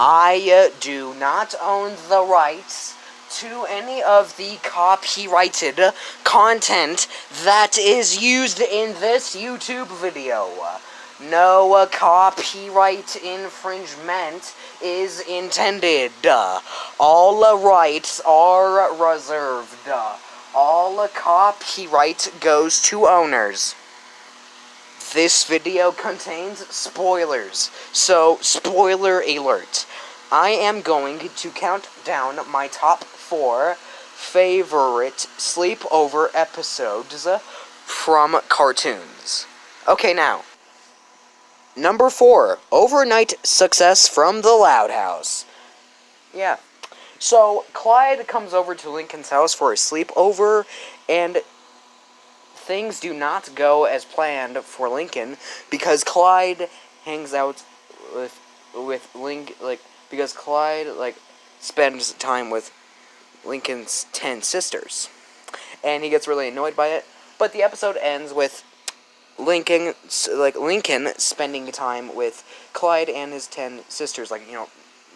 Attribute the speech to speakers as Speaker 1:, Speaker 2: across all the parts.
Speaker 1: I do not own the rights to any of the copyrighted content that is used in this YouTube video. No copyright infringement is intended. All rights are reserved. All copyright goes to owners. This video contains spoilers, so spoiler alert. I am going to count down my top 4 favorite sleepover episodes from cartoons. Okay, now. Number 4, overnight success from the Loud House. Yeah. So, Clyde comes over to Lincoln's house for a sleepover, and things do not go as planned for Lincoln because Clyde hangs out with Lincoln, because Clyde spends time with Lincoln's 10 sisters, and he gets really annoyed by it. But the episode ends with Lincoln spending time with Clyde and his 10 sisters,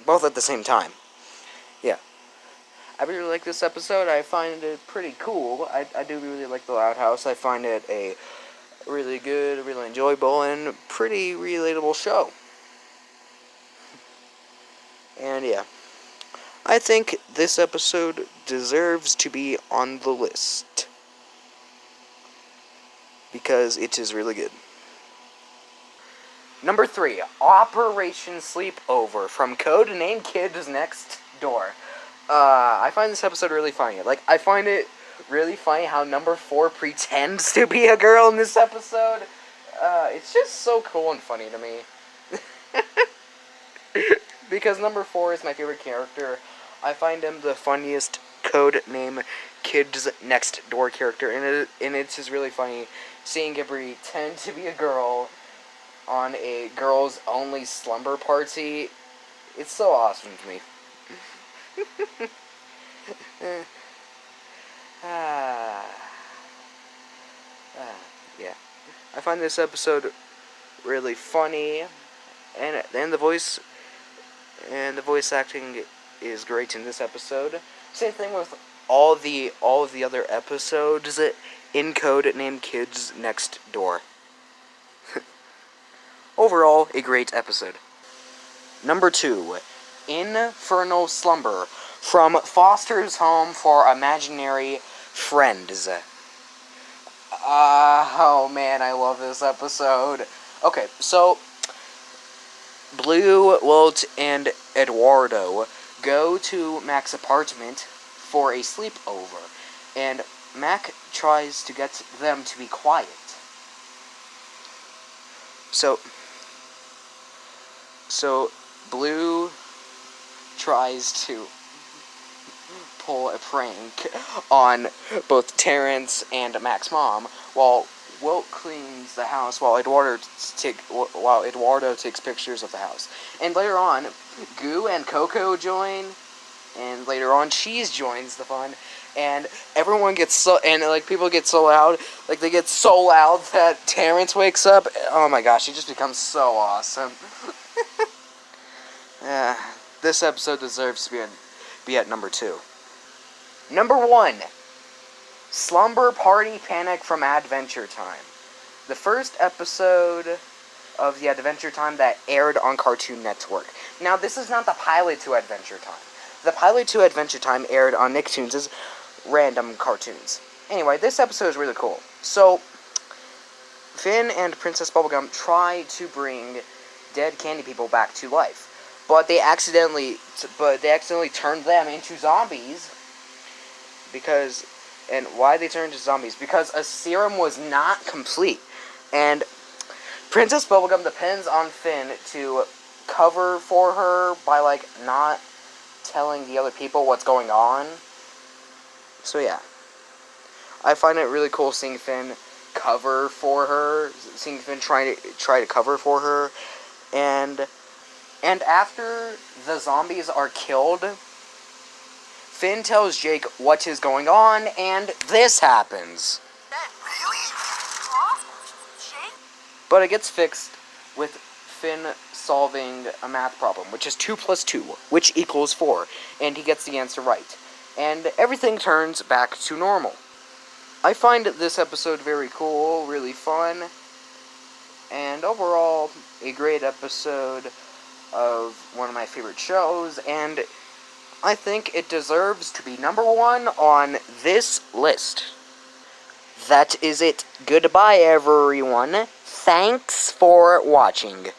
Speaker 1: both at the same time. Yeah. I really like this episode. I find it pretty cool. I do really like the Loud House. I find it a really good, really enjoyable, and pretty relatable show. And yeah, I think this episode deserves to be on the list because it is really good. Number 3, Operation Sleepover from Codename Kids Next Door. I find this episode really funny. I find it really funny how number 4 pretends to be a girl in this episode. It's just so cool and funny to me. Because number 4 is my favorite character. I find him the funniest Codename Kids Next Door character, and it's just really funny seeing him pretend to be a girl on a girls only slumber party. It's so awesome to me. Yeah. I find this episode really funny, and the voice acting is great in this episode. Same thing with all of the other episodes in Codename Kids Next Door. Overall, a great episode. Number 2, Infernal Slumber from Foster's Home for Imaginary Friends. Oh man, I love this episode. Okay, so Blue, Walt, and Eduardo go to Mac's apartment for a sleepover, and Mac tries to get them to be quiet. So Blue tries to pull a prank on both Terrence and Mac's mom, while Wilt cleans the house while Eduardo takes pictures of the house. And later on, Goo and Coco join, and later on Cheese joins the fun, and everyone gets so, and people get so loud, they get so loud that Terrence wakes up. Oh my gosh, it just becomes so awesome. This episode deserves to be at number 2. Number 1, Slumber Party Panic from Adventure Time. The first episode of the Adventure Time that aired on Cartoon Network. Now, this is not the pilot to Adventure Time. The pilot to Adventure Time aired on Nicktoons' Random Cartoons. Anyway, this episode is really cool. So, Finn and Princess Bubblegum try to bring dead candy people back to life, but they accidentally turned them into zombies. And why they turned into zombies? Because a serum was not complete, and Princess Bubblegum depends on Finn to cover for her by not telling the other people what's going on. So yeah, I find it really cool seeing Finn cover for her, seeing Finn try to cover for her, and after the zombies are killed, Finn tells Jake what is going on, and this happens.
Speaker 2: That really? Huh? Jake?
Speaker 1: But it gets fixed with Finn solving a math problem, which is 2 plus 2, which equals 4, and he gets the answer right. And everything turns back to normal. I find this episode very cool, really fun, and overall, a great episode of one of my favorite shows, and I think it deserves to be number 1 on this list. That is it. Goodbye, everyone. Thanks for watching.